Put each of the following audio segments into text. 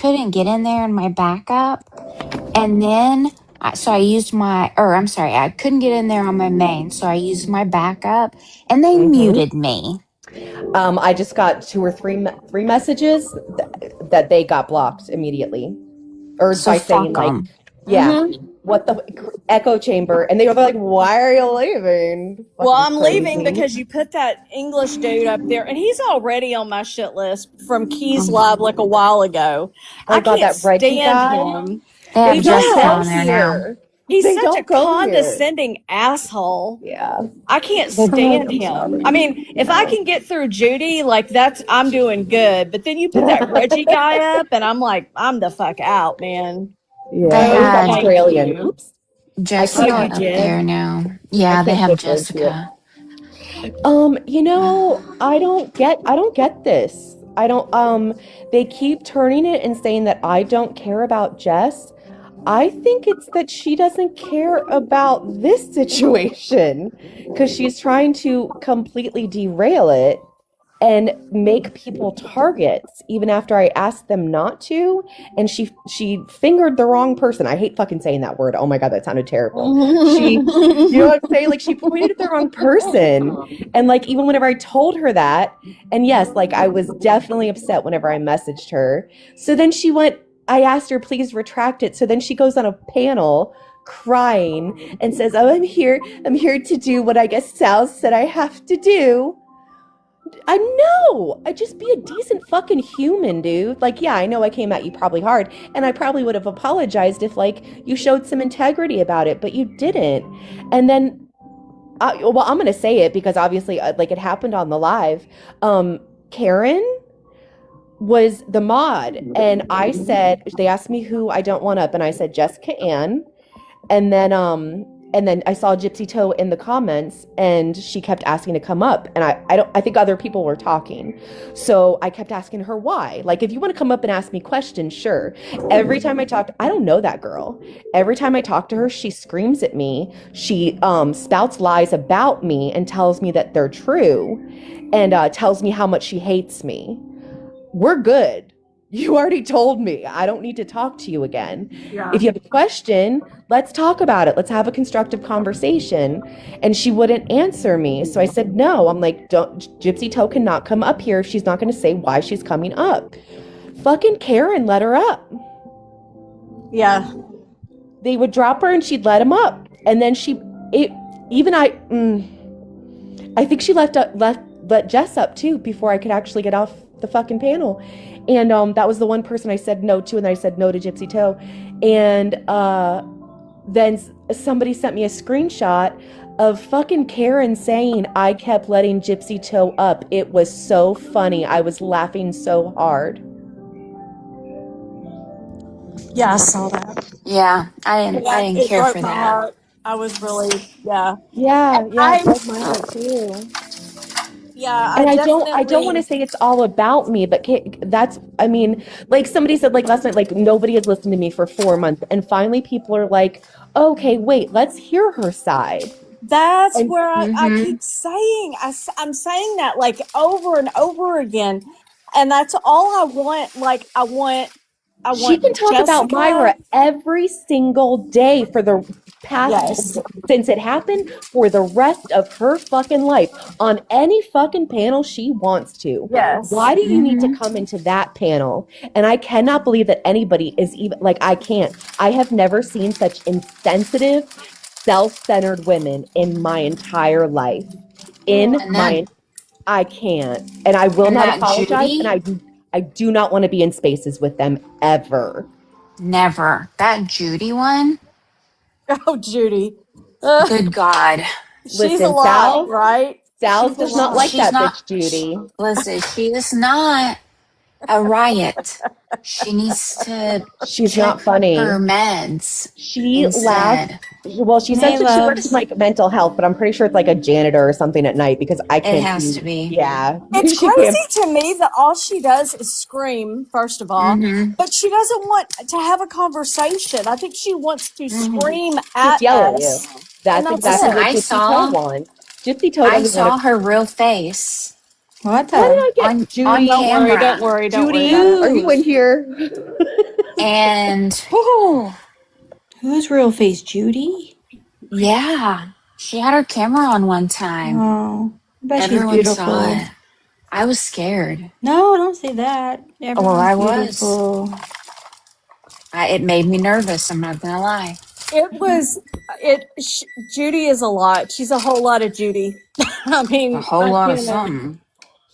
couldn't get in there in my backup. And then, so I used I couldn't get in there on my main. So I used my backup and they muted me. I just got 2 or 3 messages that they got blocked immediately. Or So by saying like, what the echo chamber, and they were like, "Why are you leaving?" Well, I'm leaving because you put that English dude up there, and he's already on my shit list from Keys Live like a while ago. I can't stand him. They have Jessica on there now. He's such a condescending asshole. Yeah. I can't stand him. I mean, if I can get through Judy, like I'm doing good. But then you put that Reggie guy up, and I'm like, I'm the fuck out, man. Yeah, they had Australian. Oops. Jessica up there now. Yeah, they have Jessica. You know, I don't get this. They keep turning it and saying that I don't care about Jess. I think it's that she doesn't care about this situation because she's trying to completely derail it and make people targets even after I asked them not to. And she fingered the wrong person. I hate fucking saying that word. Oh my God, that sounded terrible. You know what I'm saying? Like, she pointed at the wrong person. And like, even whenever I told her that, and yes, like I was definitely upset whenever I messaged her. So then I asked her, please retract it. So then she goes on a panel crying and says, oh, I'm here to do what I guess Sal said I have to do. I know. I just be a decent fucking human, dude. Like, yeah, I know I came at you probably hard, and I probably would have apologized if like you showed some integrity about it, but you didn't. And then, I'm gonna say it because obviously, like, it happened on the live. Karen was the mod, and I said, they asked me who I don't want up, and I said Jessica Ann, and then I saw Gypsy Toe in the comments, and she kept asking to come up, and I think other people were talking, so I kept asking her why. Like, if you want to come up and ask me questions, sure. Every time I talked, I don't know that girl. Every time I talk to her, she screams at me. She spouts lies about me and tells me that they're true, and tells me how much she hates me. We're good. You already told me. I don't need to talk to you again. Yeah. If you have a question, let's talk about it. Let's have a constructive conversation. And she wouldn't answer me. So I said, no. I'm like, Gypsy Toe cannot come up here if she's not going to say why she's coming up. Fucking Karen let her up. Yeah. They would drop her and she'd let him up. And then I think she let Jess up too before I could actually get off the fucking panel. And that was the one person I said no to, and then I said no to Gypsy Toe. And then somebody sent me a screenshot of fucking Karen saying I kept letting Gypsy Toe up. It was so funny. I was laughing so hard. Yeah, I saw that. Yeah, I didn't care for that. Heart. I was really, yeah. Yeah, it broke my heart too. Yeah, and I don't want to say it's all about me, but I mean, like somebody said like last night, like nobody had listened to me for 4 months, and finally people are like, okay, wait, let's hear her side. That's where I keep saying, I'm saying that like over and over again, and that's all I want. Like I want she can talk about Myra every single day for the past since it happened, for the rest of her fucking life, on any fucking panel she wants to. Yes. Why do you need to come into that panel? And I cannot believe that anybody is even like, I have never seen such insensitive, self-centered women in my entire life. I can't, and I will not apologize. Judy? And I do not want to be in spaces with them ever. Never. That Judy one? Oh, Judy. Good God. She's a lot, right? Sal does not like that bitch, Judy. Listen, she is not a riot. She needs to She's not funny. Her meds. She laughed. Well, she said she works in like mental health, but I'm pretty sure it's like a janitor or something at night because I can't. It has to be. Yeah. It's crazy to me that all she does is scream, first of all, but she doesn't want to have a conversation. I think she wants to scream at yell us. At you. That's exactly what Gypsy Toe wants. Gypsy Toe I saw her real face. What Why did the? I get on Judy? Don't worry, don't camera. worry, don't worry Judy, about it. are you in here? And whew, Who's real face? Judy? yeah, she had her camera on one time. Oh, I bet she's Everyone saw beautiful. it. I was scared. No, don't say that. Well, Everyone's I was. beautiful. It made me nervous. I'm not gonna lie. Judy is a lot. She's a whole lot of Judy. I A mean, whole I lot of can't. something.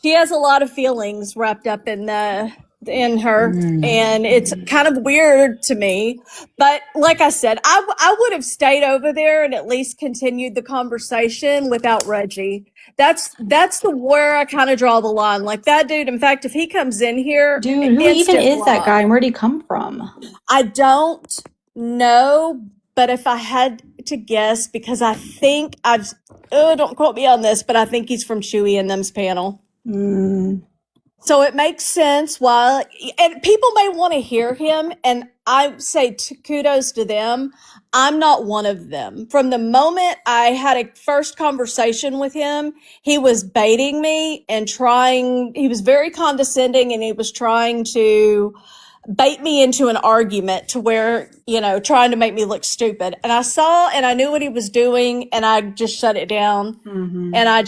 She has a lot of feelings wrapped up in her, and it's kind of weird to me. But like I said, I would have stayed over there and at least continued the conversation without Reggie. That's the where I kind of draw the line. Like that dude. In fact, if he comes in here, Dude, who even instant is that block. guy and where'd he come from? I don't know, but if I had to guess, because I think don't quote me on this, but I think he's from Chewy and them's panel. So it makes sense why, and people may want to hear him, and I say kudos to them. I'm not one of them. From the moment I had a first conversation with him, he was baiting me and he was very condescending, and he was trying to bait me into an argument to where, trying to make me look stupid. And I saw and I knew what he was doing, and I just shut it down. And I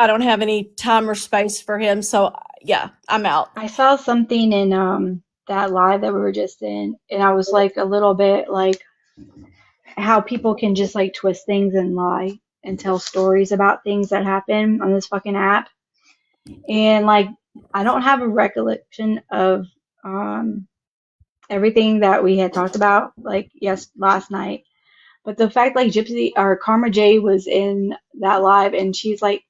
don't have any time or space for him. So yeah, I'm out. I saw something in that live that we were just in, and I was like a little bit like how people can just like twist things and lie and tell stories about things that happen on this fucking app. And like I don't have a recollection of everything that we had talked about like last night. But the fact like Gypsy or Karma J was in that live and she's like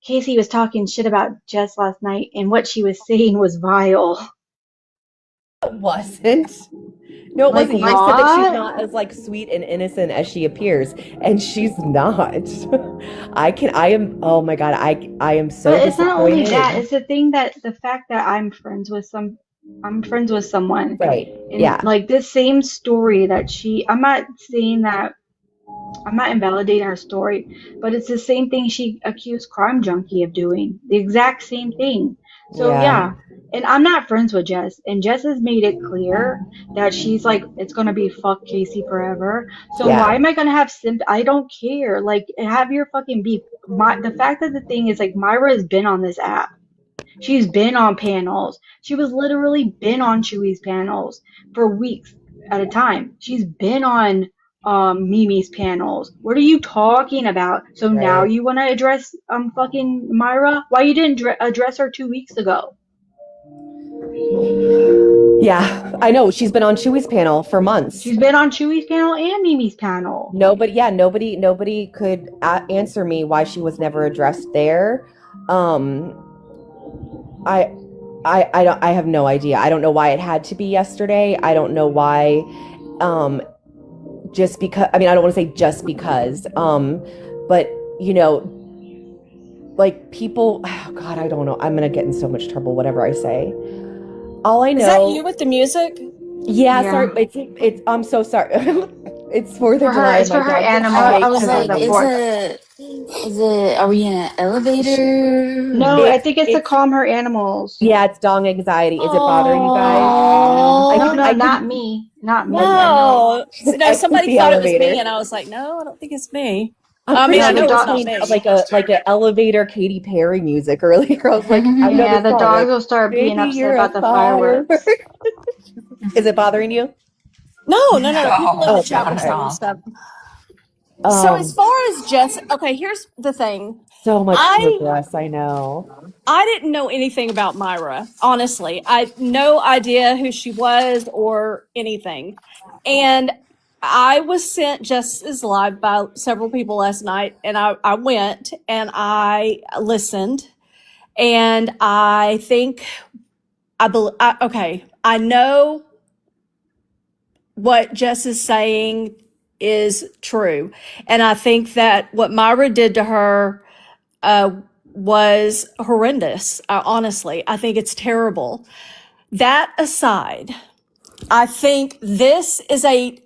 Casey was talking shit about Jess last night and what she was saying was vile. It wasn't. No, it Like wasn't. I said that she's what? not as like sweet and innocent as she appears, and she's not. Oh my God, I am so But it's not only disappointed. that, it's the fact that I'm friends with someone. Right. And Yeah. like this same story that I'm not saying that I'm not invalidating her story, but it's the same thing she accused Crime Junkie of doing. The exact same thing. So yeah. And I'm not friends with Jess, and Jess has made it clear that she's like, it's gonna be fuck Casey forever. So Yeah. why am I gonna have I don't care. Like, have your fucking beef. The fact that the thing is like Myra has been on this app. She's been on panels. She was literally been on Chewy's panels for weeks at a time. She's been on Mimi's panels. What are you talking about? So now you want to address fucking Myra? Why you didn't address her 2 weeks ago? Yeah, I know. She's been on Chewy's panel for months. She's been on Chewy's panel and Mimi's panel. Nobody could answer me why she was never addressed there. I have no idea. I don't know why it had to be yesterday. I don't know why. Just because. I mean, I don't want to say just because. But like people. Oh God, I don't know. I'm gonna get in so much trouble. Whatever I say. All I know. Is that you with the music? Yeah. Sorry. It's. I'm so sorry. It's 4th of July. It's for her animal. I was like, is it? Are we in an elevator? No, I think it's to calm her animals. Yeah, it's dong anxiety. Is it bothering you guys? No, not me. Not me. No, somebody thought it was me, and I was like, no, I don't think it's me. I mean, I know it's not me. Like an elevator Katy Perry music earlier. I was like, I know yeah, the dogs will start being upset about the fireworks. Is it bothering you? No. People in the chat were saying stuff. So as far as Jess, okay, here's the thing. So much progress, I know. I didn't know anything about Myra, honestly. I had no idea who she was or anything. And I was sent Jess's live by several people last night, and I went and I listened, and I think I know what Jess is saying is true. And I think that what Myra did to her was horrendous. Honestly, I think it's terrible. That aside, I think this is a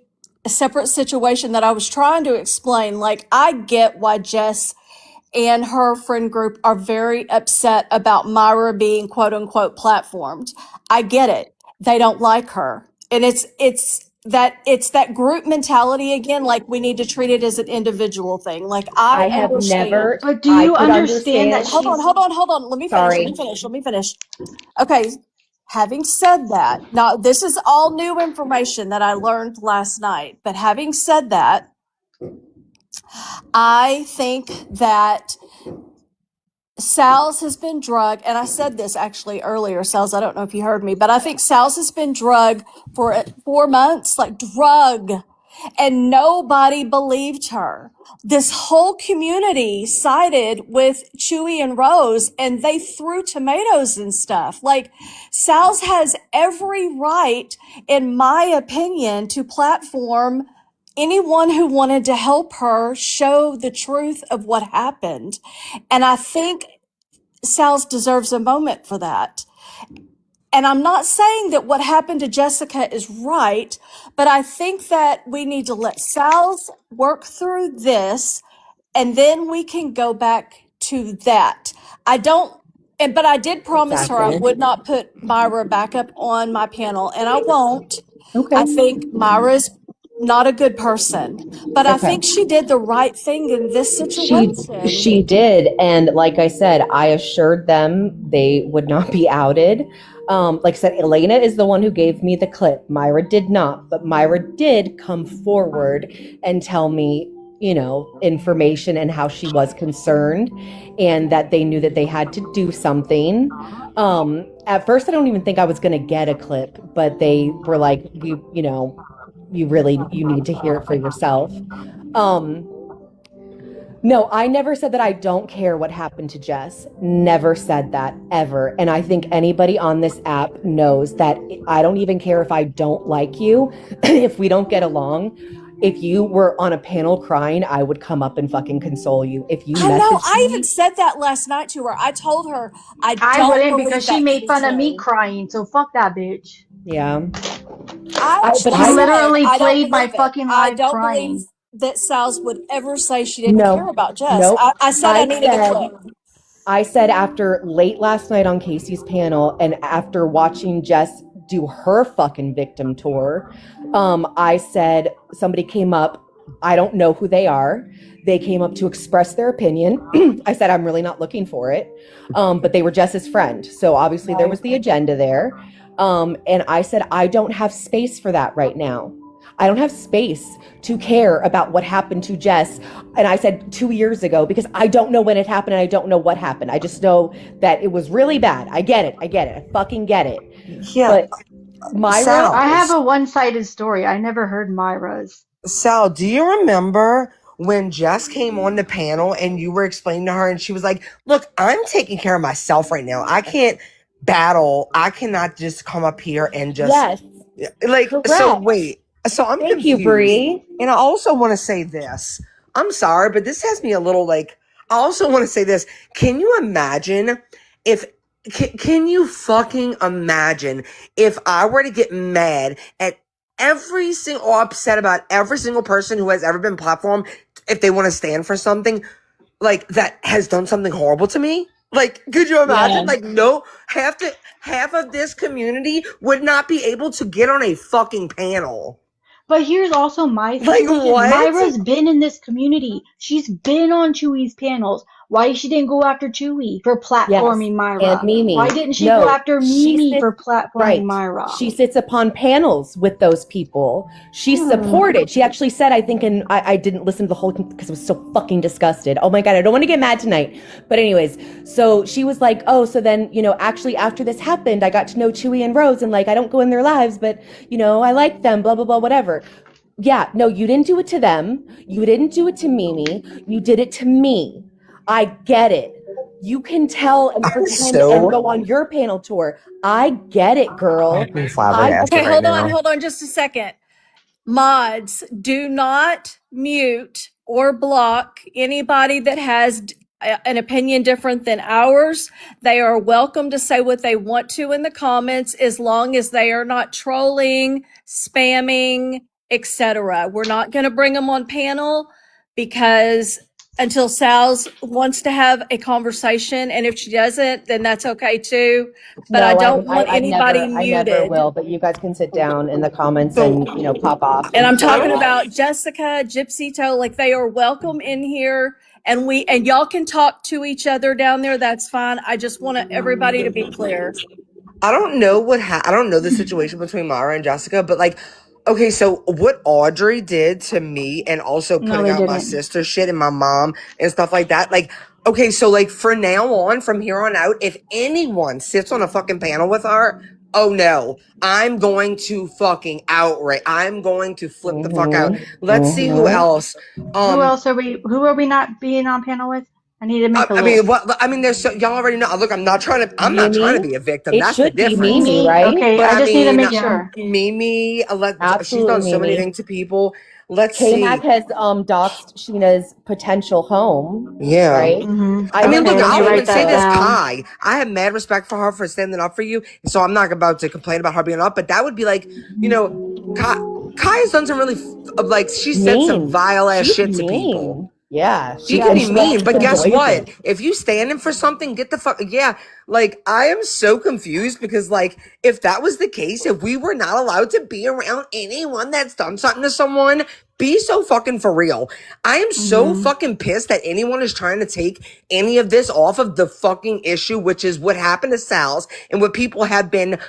separate situation that I was trying to explain. Like, I get why Jess and her friend group are very upset about Myra being quote unquote platformed. I get it. They don't like her. And it's that group mentality again, like we need to treat it as an individual thing. Like I I have understand. never, But do I you could understand that understand. Hold on, she's hold on, hold on. Let me finish. Sorry. Let me finish. Okay. Having said that, now this is all new information that I learned last night, but having said that, I think that Sal's has been drugged, and I said this actually earlier, Sal's, I don't know if you heard me, but I think Sal's has been drugged for 4 months, like drug, and nobody believed her. This whole community sided with Chewy and Rose, and they threw tomatoes and stuff. Like, Sal's has every right, in my opinion, to platform anyone who wanted to help her show the truth of what happened. And I think Sal's deserves a moment for that. And I'm not saying that what happened to Jessica is right, but I think that we need to let Sal's work through this and then we can go back to that. But I did promise her I Exactly. would not put Myra back up on my panel, and I won't. Okay. I think Myra's not a good person, but I Okay. think she did the right thing in this situation. She did, and like I said, I assured them they would not be outed. Like I said, Elena is the one who gave me the clip. Myra did not, but Myra did come forward and tell me, information and how she was concerned, and that they knew that they had to do something. At first, I don't even think I was going to get a clip, but they were like, you need to hear it for yourself. No, I never said that I don't care what happened to Jess. Never said that, ever. And I think anybody on this app knows that I don't even care if I don't like you, if we don't get along. If you were on a panel crying, I would come up and fucking console you. If you I know. messaged I me, even said that last night to her. I told her I I don't wouldn't because believe she that to made be fun of me true. crying, so fuck that bitch. yeah. I But actually She I said literally I don't played my believe it. fucking I live don't believe crying. that Sal's would ever say she didn't care no, about Jess. nope. I said I needed a clip. I said after late last night on Casey's panel, and after watching Jess do her fucking victim tour, I said somebody came up. I don't know who they are. They came up to express their opinion. I said I'm really not looking for it, but they were Jess's friend, so obviously there was the agenda there. And I said I don't have space for that right now. I don't have space to care about what happened to Jess. And I said 2 years ago, because I don't know when it happened and I don't know what happened. I just know that it was really bad. I get it. I fucking get it. Yeah. But Myra, Sal, I have a one-sided story. I never heard Myra's. Sal, do you remember when Jess came on the panel and you were explaining to her and she was like, look, I'm taking care of myself right now. I can't battle. I cannot just come up here and just yes, like, correct. so wait, so I'm Thank confused. you, Bree. And I also want to say this. I'm sorry, but this has me a little like, I also want to say this. Can you imagine if, can you fucking imagine if I were to get mad at every single, or upset about every single person who has ever been platformed, if they want to stand for something like that has done something horrible to me? Like, could you imagine? Yeah. Like, no, half of this community would not be able to get on a fucking panel. But here's also my Like, situation. what? Myra's been in this community. She's been on Chewy's panels. Why she didn't go after Chewy for platforming Myra? And Mimi. Why didn't she No, go after she Mimi sits- for platforming right. Myra? She sits upon panels with those people. She supported. She actually said, I think, and I didn't listen to the whole because I was so fucking disgusted. Oh my God, I don't want to get mad tonight. But anyways, so she was like, oh, so then, actually after this happened, I got to know Chewy and Rose, and like, I don't go in their lives, but, I like them, blah, blah, blah, whatever. Yeah, no, you didn't do it to them. You didn't do it to Mimi. You did it to me. I get it. You can tell and pretend and go on your panel tour. I get it, girl. I'm flabbergasted Okay, right hold now. on just a second. Mods, do not mute or block anybody that has an opinion different than ours. They are welcome to say what they want to in the comments as long as they are not trolling, spamming, etc. We're not going to bring them on panel because until Sal's wants to have a conversation, and if she doesn't, then that's okay too. But I don't want anybody I muted. never will, but you guys can sit down in the comments and, pop off. And I'm talking about Jessica, Gypsy Toe, like they are welcome in here, and y'all can talk to each other down there. That's fine. I just want everybody to be clear. I don't know I don't know the situation between Mara and Jessica, but like, okay, so what Audrey did to me and also No, putting they out my didn't. sister shit and my mom and stuff like that, like, okay, so like from now on, from here on out, if anyone sits on a fucking panel with her, oh no, I'm going to fucking outrage. I'm going to flip the fuck out. Let's see who else. Who else are we? Who are we not being on panel with? I need to make a list. There's y'all already know. Look, I'm not trying to be a victim. It That's the should be difference. Mimi, right? Okay, But I just need to make mean, sure. Mimi, she's Absolutely, done so many Mimi. things to people. Let's see. Kmac has doxed Sheena's potential home. Yeah. Right? I mean, Okay, look, let me I'll even write say that this, down. Kai. I have mad respect for her for standing up for you, so I'm not about to complain about her being up. But that would be like, Kai has done some really she said some vile ass shit to people. Yeah, She can be mean, but guess what? If you standing for something, get the fuck, yeah. Like, I am so confused because, like, if that was the case, if we were not allowed to be around anyone that's done something to someone, be so fucking for real. I am so fucking pissed that anyone is trying to take any of this off of the fucking issue, which is what happened to Sal's and what people have been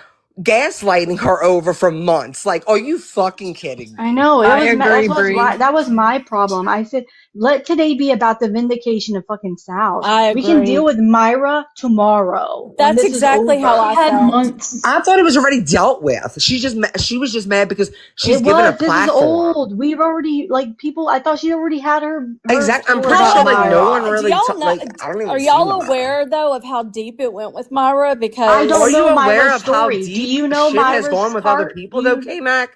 gaslighting her over for months. Like, are you fucking kidding me? I know. Bree. That was my problem. I said, let today be about the vindication of fucking Sal. I We can agree. deal with Myra tomorrow. when That's this is exactly how over. I Had felt. months. I thought it was already dealt with. She was just mad because she's given a platform. This is old. We've already people. I thought she already had her. Exactly. I'm story pretty sure about like no Myra. one really. Do y'all know, I don't even. are y'all aware though of how deep it went with Myra? Because I don't Are you know aware Myra's of how story. deep Do you know shit Myra's has gone with other people though, Kmac?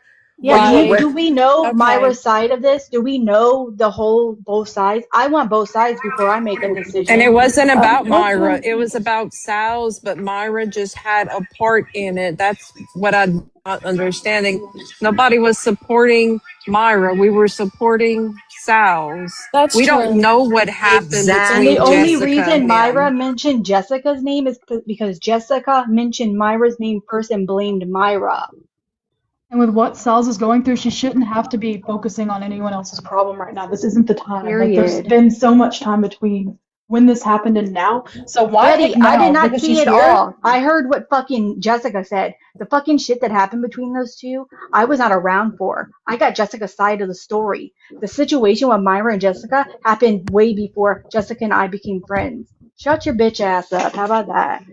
Yeah. Do we know Okay. Myra's side of this? Do we know both sides? I want both sides before I make a decision. And it wasn't about Myra. It was about Sal's, but Myra just had a part in it. That's what I'm not understanding. Nobody was supporting Myra. We were supporting Sal's. That's We true. don't know what happened And the between only Jessica reason and Myra him. mentioned Jessica's name is because Jessica mentioned Myra's name first and blamed Myra. And with what Sal's is going through, she shouldn't have to be focusing on anyone else's problem right now. This isn't the time. Like, there's Period. been so much time between when this happened and now. So why Betty, pick now? I did not Because see she's it here? all. I heard what fucking Jessica said. The fucking shit that happened between those two, I was not around for. I got Jessica's side of the story. The situation with Myra and Jessica happened way before Jessica and I became friends. Shut your bitch ass up. How about that?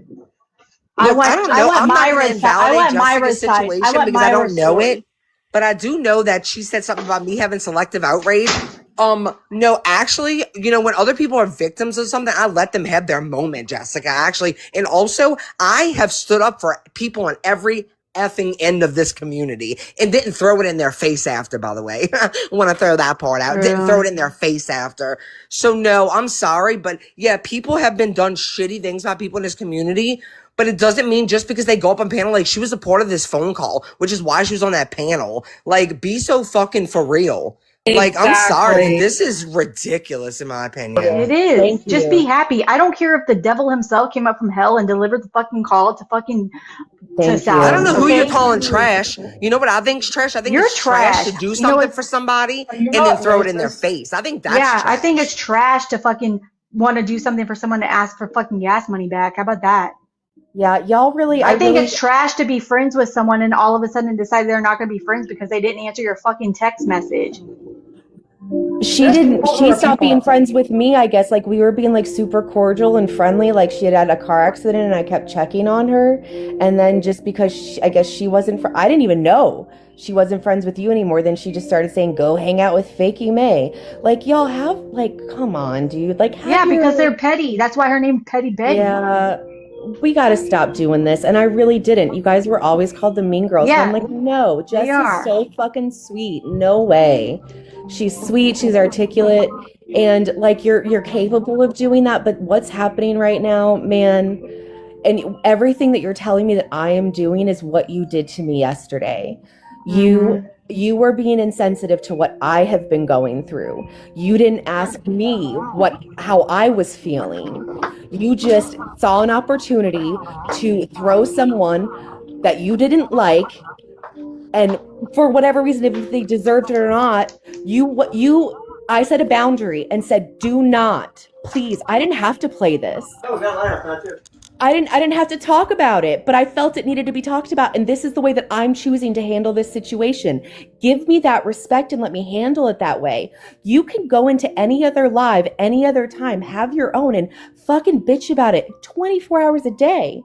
Look, I don't know. I'm not going to invalidate Jessica's Myra's side. situation because I don't know it. But I do know that she said something about me having selective outrage. No, actually, when other people are victims of something, I let them have their moment, Jessica, actually. And also, I have stood up for people on every effing end of this community and didn't throw it in their face after, by the way. I want to throw that part out. Didn't throw it in their face after. So no, I'm sorry. But yeah, people have been done shitty things by people in this community. But it doesn't mean just because they go up on panel, like she was a part of this phone call, which is why she was on that panel. Like, be so fucking for real. Like, I'm sorry. This is ridiculous in my opinion. It is. Just be happy. I don't care if the devil himself came up from hell and delivered the fucking call to fucking to Sal. I don't know who you're calling trash. You know what I think's trash? I think You're it's trash to do something for somebody and then throw it in their face. I think that's trash. I think it's trash to fucking want to do something for someone to ask for fucking gas money back. How about that? Yeah, y'all really. I think it's trash to be friends with someone and all of a sudden decide they're not going to be friends because they didn't answer your fucking text message. She stopped being friends with me, I guess. Like, we were being like super cordial and friendly. Like, she had a car accident and I kept checking on her. And then just because I guess she wasn't, I didn't even know she wasn't friends with you anymore. Then she just started saying, go hang out with Fakey May. Like, y'all have, like, come on, dude. Like, because they're petty. That's why her name's Petty Betty. Yeah. We got to stop doing this. And I really didn't. You guys were always called the mean girls. Yeah. And I'm like, no, Jess is so fucking sweet. No way. She's sweet. She's articulate. And like, you're capable of doing that. But what's happening right now, man, and everything that you're telling me that I am doing is what you did to me yesterday. You You were being insensitive to what I have been going through. You didn't ask me how I was feeling. You just saw an opportunity to throw someone that you didn't like, and for whatever reason, if they deserved it or not, I set a boundary and said, do not, please. I didn't have to play this. I didn't have to talk about it, but I felt it needed to be talked about. And this is the way that I'm choosing to handle this situation. Give me that respect and let me handle it that way. You can go into any other live, any other time, have your own and fucking bitch about it 24 hours a day.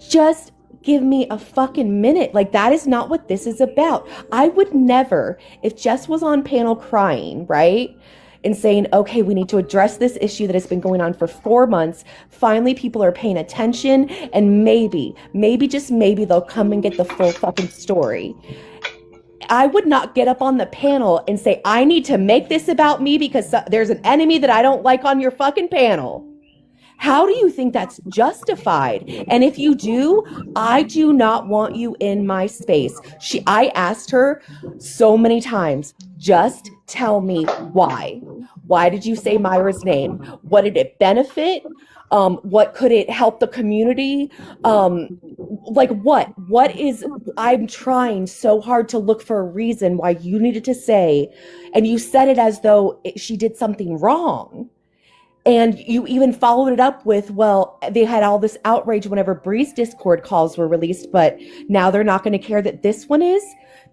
Just give me a fucking minute. Like, that is not what this is about. I would never, if Jess was on panel crying, right? And saying, okay, we need to address this issue that has been going on for 4 months. Finally, people are paying attention, and maybe, just maybe they'll come and get the full fucking story. I would not get up on the panel and say, I need to make this about me because there's an enemy that I don't like on your fucking panel. How do you think that's justified? And if you do, I do not want you in my space. I asked her so many times, just tell me why. Why did you say Myra's name? What did it benefit? What could it help the community? I'm trying so hard to look for a reason why you needed to say, and you said it as though she did something wrong. And you even followed it up with, well, they had all this outrage whenever Bree's Discord calls were released, but now they're not going to care that this one is.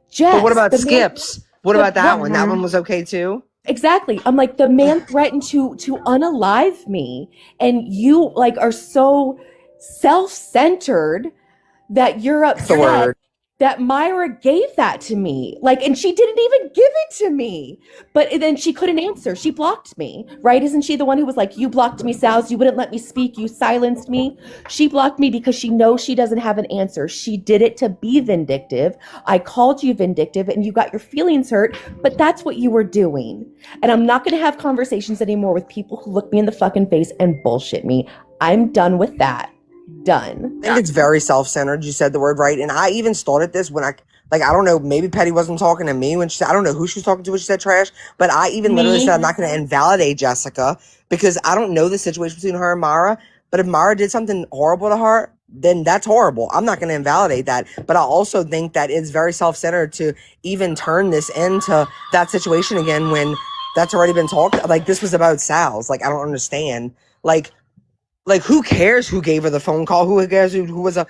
Jess, but what about Skips? What about that one? That one was okay too? Exactly. I'm like, the man threatened to unalive me, and you like are so self-centered that you're upset that Myra gave that to me. Like, and she didn't even give it to me. But then she couldn't answer. She blocked me, right? Isn't she the one who was like, you blocked me, Sals, you wouldn't let me speak, you silenced me? She blocked me because she knows she doesn't have an answer. She did it to be vindictive. I called you vindictive and you got your feelings hurt, but that's what you were doing. And I'm not going to have conversations anymore with people who look me in the fucking face and bullshit me. I'm done with that. Done. I think it's very self-centered. You said the word right. And I even started this when I don't know, maybe Petty wasn't talking to me when she said, I don't know who she was talking to when she said trash, but I even literally said, I'm not going to invalidate Jessica because I don't know the situation between her and Mara. But if Mara did something horrible to her, then that's horrible. I'm not going to invalidate that. But I also think that it's very self-centered to even turn this into that situation again when that's already been talked. Like, this was about Sal's. Like, I don't understand. Like, who cares who gave her the phone call? Who cares who was I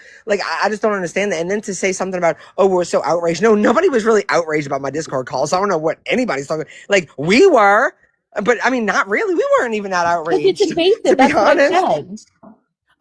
just don't understand that. And then to say something about, oh, we're so outraged. No, nobody was really outraged about my Discord call. So I don't know what anybody's talking. Like, we were, but I mean, not really. We weren't even that outraged. It's invasive. To be That's honest. what I said.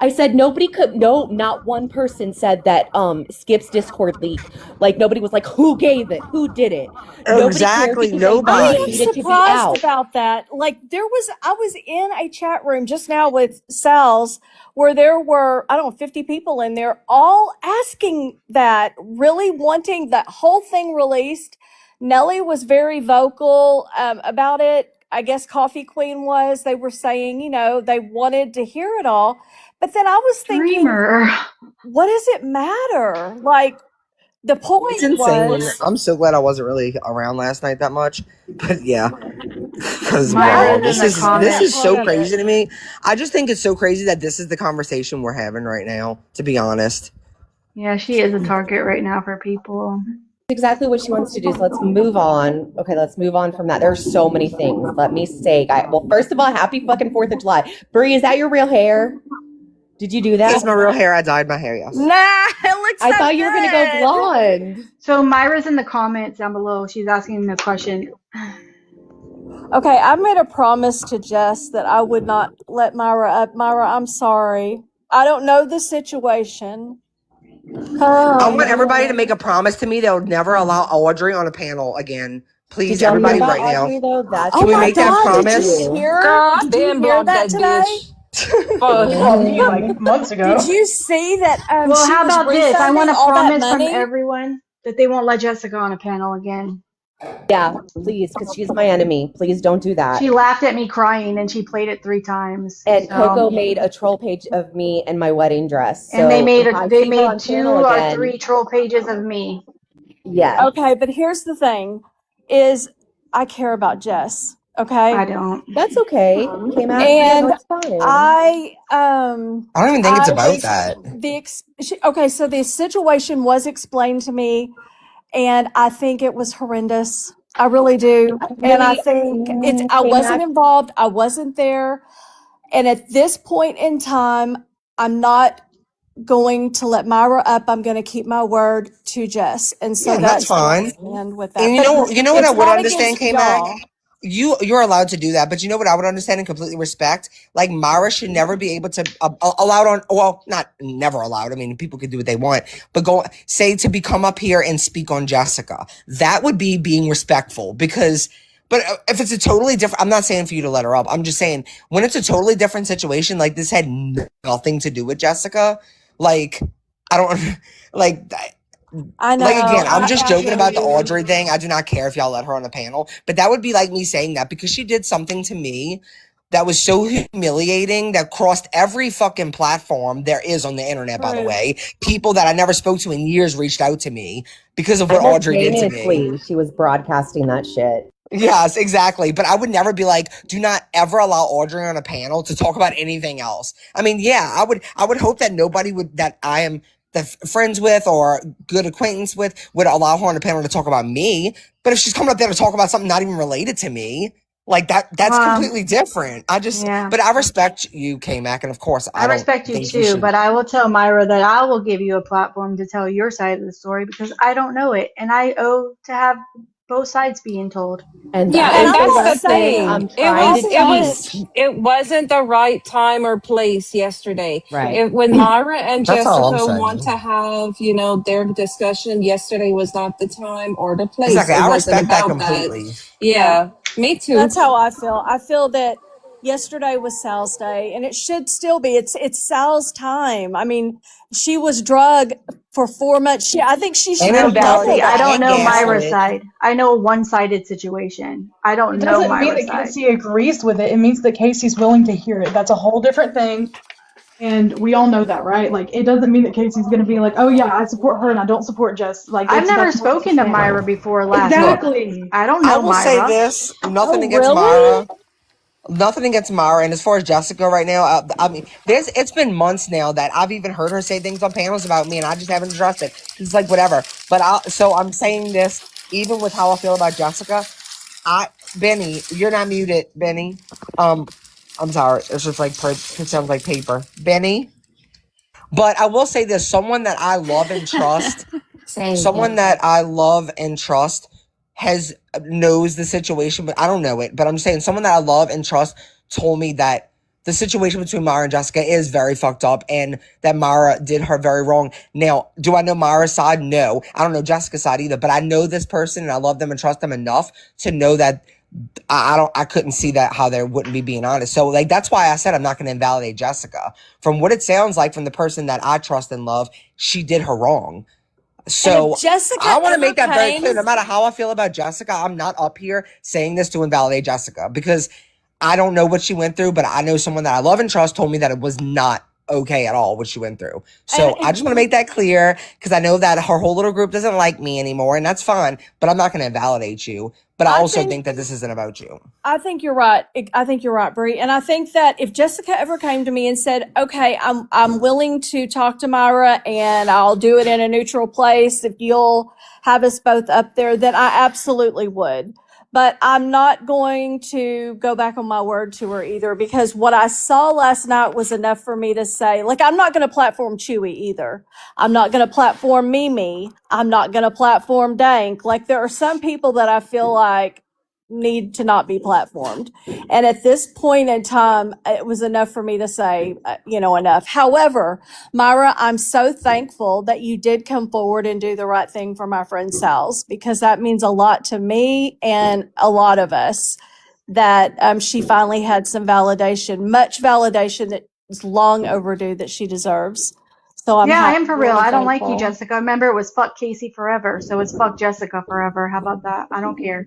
I said not one person said that Skip's Discord leaked. Like, nobody was like, who gave it? Who did it? Exactly. Nobody. I am surprised about that. Like, I was in a chat room just now with Sal's where there were, 50 people in there, all asking that, really wanting that whole thing released. Nellie was very vocal about it. I guess Coffee Queen was. They were saying, they wanted to hear it all. But then I was thinking, what does it matter? Like, the point it's insane. was, I'm so glad I wasn't really around last night that much. But yeah, because this is so crazy to me. I just think it's so crazy that this is the conversation we're having right now, to be honest. Yeah, she is a target right now for people. Exactly what she wants to do. So let's move on. Okay, let's move on from that. There's so many things. Let me say, well, first of all, happy fucking 4th of July. Brie, is that your real hair? Did you do that? It's my real hair. I dyed my hair, yes. Nah, it looks I thought you were going to go blonde. So Myra's in the comments down below. She's asking the question. Okay, I made a promise to Jess that I would not let Myra up. Myra, I'm sorry. I don't know the situation. I want everybody to make a promise to me they'll never allow Audrey on a panel again. Please, everybody, right now. Can we make that promise? Did you hear that today? Like months ago. Did you see that? Well, how about this? I want a promise from everyone that they won't let Jessica on a panel again. Yeah, please, because she's my enemy. Please don't do that. She laughed at me crying and she played it 3 times. And Coco made a troll page of me and my wedding dress. And they made 2 or 3 troll pages of me. Yes. Okay, but here's the thing: is I care about Jess. Okay, I don't. That's okay. Kmac, and it's fine. I I don't even think it's I about was that. okay. So the situation was explained to me, and I think it was horrendous. I really do, and I Really, think it's. I wasn't Kmac, involved. I wasn't there, and at this point in time, I'm not going to let Myra up. I'm going to keep my word to Jess, and so Yeah, and that's that's where I fine. stand with that. And But you know what I it's would not understand, against K-Mac? y'all. You're allowed to do that, but you know what I would understand and completely respect? Like Mara should never be able to allowed on, well, not never allowed. I mean, people can do what they want, but go say to come up here and speak on Jessica. That would be being respectful because, but if it's a totally different, I'm not saying for you to let her up. I'm just saying when it's a totally different situation, like this had nothing to do with Jessica. Like, I don't like. I know. Like again, I'm just I joking hear about the you. Audrey thing. I do not care if y'all let her on the panel, but that would be like me saying that because she did something to me that was so humiliating that crossed every fucking platform there is on the internet, by the True. way. People that I never spoke to in years reached out to me because of what Audrey did to me. simultaneously, she was broadcasting that shit. Yes, exactly. But I would never be like, do not ever allow Audrey on a panel to talk about anything else. I mean, yeah, I would hope that nobody would, that I am friends with or good acquaintance with would allow her on a panel to talk about me. But if she's coming up there to talk about something not even related to me, like that's completely different. Yeah. But I respect you, K-Mac, and of course, I don't respect you think too, but I will tell Myra that I will give you a platform to tell your side of the story because I don't know it and I owe to have both sides being told. And Yeah, that And and is I'm the that's not the lesson thing. I'm saying. It trying I'll was to it say was this. teach. it wasn't the right time or place yesterday. Right. When Myra and that's all I'm Jessica want saying. to have, their discussion, yesterday was not the time or the place. Exactly. It I wasn't respect that about that. completely. Yeah. Yeah, me too. That's how I feel. I feel that yesterday was Sal's day, and it should still be. It's Sal's time. I mean, she was drug for 4 months. I think she should And be No, Kelsey, invalidated I doubled. don't and know Myra's gaslit. side. I know a one-sided situation. I It don't know doesn't mean Myra's that side. Casey agrees with it. It means that Casey's willing to hear it. That's a whole different thing. And we all know that, right? Like, it doesn't mean that Casey's going to be like, oh, yeah, I support her and I don't support Jess. Like, I've never that's more spoken to Myra understandable. before last Look, month. Exactly. I don't I know will say Myra. this: nothing Oh, against really? Mara, nothing against Mara. And as far as Jessica right now, I mean, it's been months now that I've even heard her say things on panels about me, and I just haven't addressed it. It's like whatever. But so I'm saying this even with how I feel about Jessica. Benny, you're not muted, Benny. I'm sorry. It's just like it sounds like paper, Benny. But I will say this: someone that I love and trust. Say Someone again. that I love and trust knows the situation, but I don't know it. But I'm saying someone that I love and trust told me that the situation between Mara and Jessica is very fucked up and that Mara did her very wrong. Now, do I know Mara's side? No. I don't know Jessica's side either, but I know this person and I love them and trust them enough to know that I couldn't see that how they wouldn't be being honest. So like that's why I said I'm not going to invalidate Jessica. From what it sounds like from the person that I trust and love, she did her wrong. And if So Jessica I want to ever make that very clear. came, No matter how I feel about Jessica, I'm not up here saying this to invalidate Jessica because I don't know what she went through, but I know someone that I love and trust told me that it was not okay at all what she went through. So I and just want to make that clear because I know that her whole little group doesn't like me anymore, and that's fine. But I'm not going to invalidate you. But I I also think think that this isn't about you. I think you're right. I think you're right, Bree. And I think that if Jessica ever came to me and said, "Okay, I'm willing to talk to Myra, and I'll do it in a neutral place if you'll have us both up there," then I absolutely would. But I'm not going to go back on my word to her either because what I saw last night was enough for me to say, like, I'm not going to platform Chewy either. I'm not going to platform Mimi. I'm not going to platform Dank. Like, there are some people that I feel like need to not be platformed. And at this point in time, it was enough for me to say, enough. However, Myra, I'm so thankful that you did come forward and do the right thing for my friend Sal's because that means a lot to me and a lot of us that she finally had some validation, much validation that is long overdue that she deserves. So I'm Yeah, I am for real. really I don't like you, thankful. Jessica. Remember, it was fuck Casey forever, so it's fuck Jessica forever. How about that? I don't care.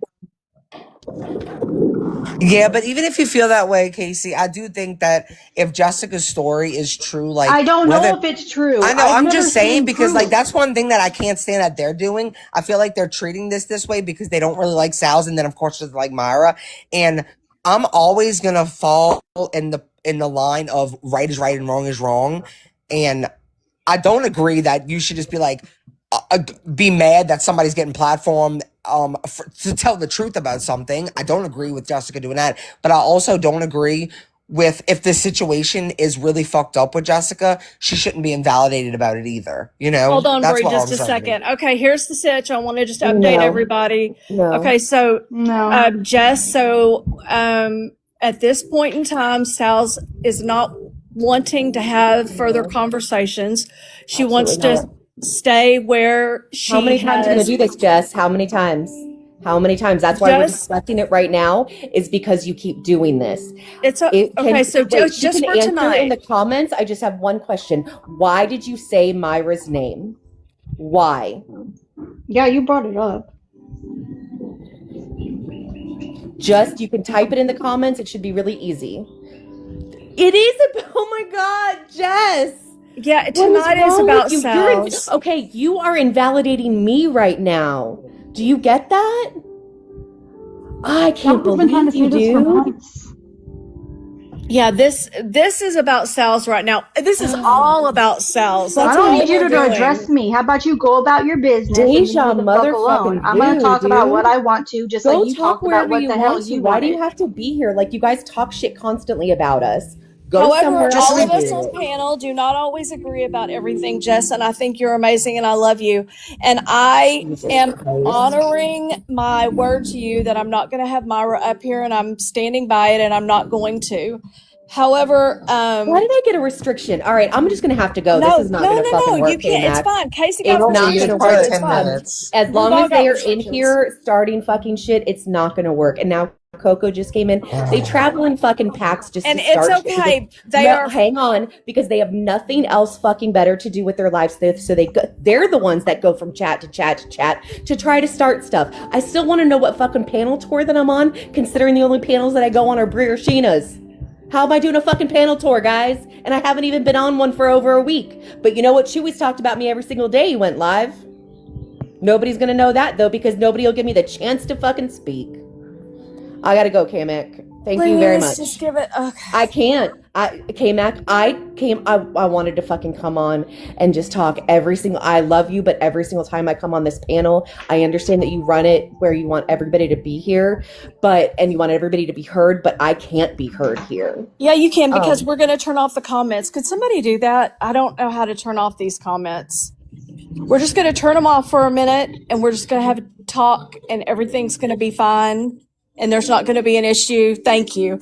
Yeah, but even if you feel that way, Casey, I do think that if Jessica's story is true, like I don't whether know if it's true. I know, I've I'm never just saying seen because like proof. that's one thing that I can't stand that they're doing. I feel like they're treating this way because they don't really like Sal's, and then of course there's like Myra, and I'm always gonna fall in the line of right is right and wrong is wrong, and I don't agree that you should just be like be mad that somebody's getting platformed to tell the truth about something. I don't agree with Jessica doing that, but I also don't agree with if the situation is really fucked up with Jessica, she shouldn't be invalidated about it either. You know, Hold on, that's Brie, what just I'm a saying. second. Okay, here's the sitch. I want to just update No, everybody. no. Okay, so No. Jess, so at this point in time, Sal's is not wanting to have further conversations. She wants Absolutely to not. stay where How she many times are you gonna has do this, Jess? How many times? How many times? That's why we're just. discussing it right now, is because you keep doing this. It's It okay. can So wait, she just can for answer in the tonight, comments. I just have one question. Why did you say Myra's name? Why? Yeah, you brought it up. Just you can type it in the comments. It should be really easy. It is about, oh my god, Jess. yeah, What tonight is wrong about with you? Sal's. Okay, you are invalidating me right now. Do you get that? I can't Sal's been trying to believe you, say this for dude. months. Yeah, this is about Sal's right now. This is all about Sal's. I That's don't all need you we're to address doing. me. How about you go about your business and leave Deja me the fuck alone? motherfucking I'm gonna vu, talk about what dude. I want to, just like Go you talk talk about wherever what you the hell want to. you Why do you wanted. have to be here? Like, you guys talk shit constantly about us. Go However, somewhere else Just all and of leave. us do on it. panel do not always agree about everything, Jess, and I think you're amazing and I love you. And I Jesus am Christ. honoring my word to you that I'm not going to have Myra up here and I'm standing by it and I'm not going to. However, Why did I get a restriction? All right, I'm just gonna have to go. This no, is not no, gonna no, no, fucking you work, can't. It's Kmac. fine. Casey got It's No, not you gonna can restrictions. put work. It's 10 fine. minutes. As We've long all as they got are in restrictions. here starting fucking shit, it's not gonna work. And now Coco just came in. They travel in fucking packs just And to it's start shit. okay. They No, are hang on, because they have nothing else fucking better to do with their lives. So they're the ones that go from chat to chat to chat to try to start stuff. I still want to know what fucking panel tour that I'm on, considering the only panels that I go on are Brie or Sheena's. How am I doing a fucking panel tour, guys? And I haven't even been on one for over a week. But you know what? Chewy's talked about me every single day he went live. Nobody's gonna know that though, because nobody will give me the chance to fucking speak. I gotta go, Kmac. Thank you very much. Just give it. Okay. I can't. Kmac, I wanted to fucking come on and just talk I love you, but every single time I come on this panel, I understand that you run it where you want everybody to be here, and you want everybody to be heard, but I can't be heard here. Yeah, you can, because we're going to turn off the comments. Could somebody do that? I don't know how to turn off these comments. We're just going to turn them off for a minute and we're just going to have a talk and everything's going to be fine and there's not going to be an issue. Thank you.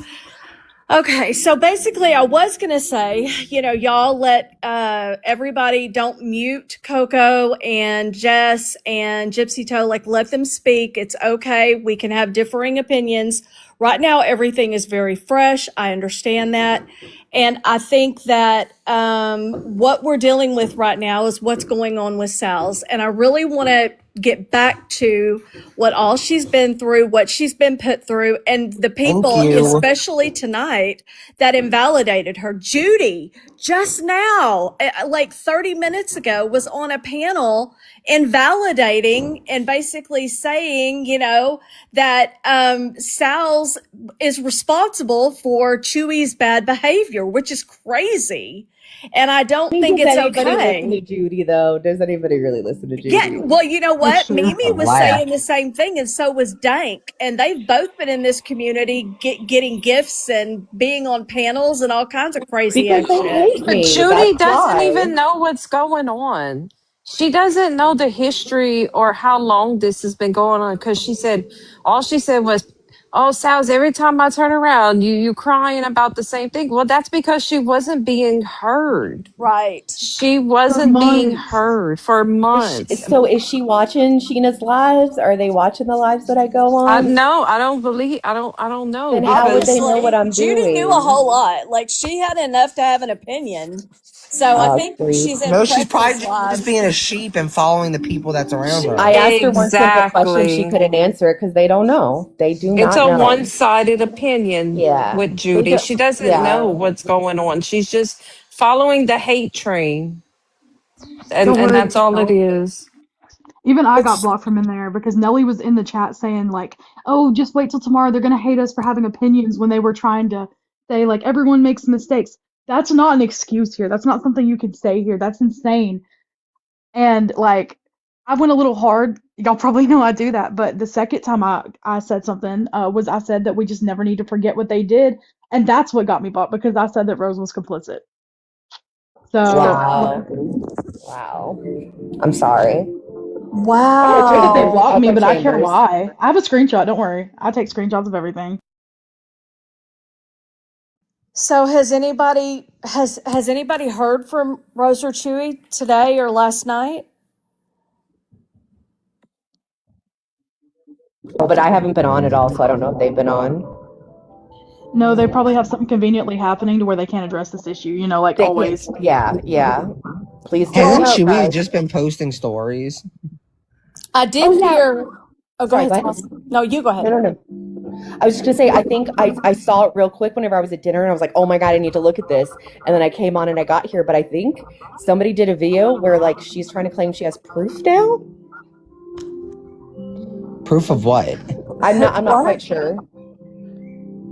Okay, so basically I was going to say, y'all let everybody, don't mute Coco and Jess and Gypsy Toe, let them speak. It's okay. We can have differing opinions. Right now, everything is very fresh. I understand that. And I think that what we're dealing with right now is what's going on with Sal's. And I really want to get back to what all she's been through, what she's been put through, and the people, especially tonight, that invalidated her. Judy, just now, 30 minutes ago, was on a panel invalidating and basically saying, that Sal's is responsible for Chewy's bad behavior, which is crazy. And I don't think it's okay. okay. Listen to Judy, though? Does anybody really listen to Judy? Yeah, well, you know what? true. Mimi was saying the same thing, and so was Dank. And they've both been in this community getting gifts and being on panels and all kinds of crazy Because they shit. hate But me. Judy That's doesn't why. even know what's going on. She doesn't know the history or how long this has been going on, because all she said was, "Oh, Sal's, every time I turn around, you crying about the same thing." Well, that's because she wasn't being heard. Right. She For wasn't being months. heard for months. So is she watching Sheena's lives? Are they watching the lives that I go on? No, I don't believe. I don't know, Then how would they know what Obviously, I'm Judy knew a doing? whole lot. She had enough to have an opinion. So I think Agreed. she's in No, she's probably Prex's just live. being a sheep and following the people that's around her. I asked her one simple question. She Exactly. couldn't answer it because they don't know. They do It's not a know. one-sided opinion Yeah. with They Judy. do. She doesn't know Yeah. what's going on. She's just following the hate train. Don't And worry. that's all it is. Even I got It's blocked from in there because Nelly was in the chat saying like, "Oh, just wait till tomorrow. They're gonna hate us for having opinions," when they were trying to say like everyone makes mistakes. That's not an excuse here. That's not something you can say here. That's insane. And like, I went a little hard. Y'all probably know I do that. But the second time I said something was I said that we just never need to forget what they did, and that's what got me blocked because I said that Rose was complicit. So Wow. Wow. I'm sorry. it's good that they wow. blocked me, Echo but I care chambers. why. I have a screenshot. Don't worry. I take screenshots of everything. So has anybody heard from Rose or Chewy today or last night? Oh, but I haven't been on at all, so I don't know if they've been on. No, they probably have something conveniently happening to where they can't address this issue, like They can't. always. Yeah, yeah. Please take Hasn't them Well, out, Chewy guys. just been posting stories? I Oh did yeah. hear. Oh, go Sorry, ahead, go ahead. Celeste. No, you go No, ahead. no, no. I was just gonna say, I think I saw it real quick whenever I was at dinner, and I was like, oh my god, I need to look at this. And then I came on and I got here, but I think somebody did a video where like she's trying to claim she has proof now. Proof of what? I'm not What? quite sure.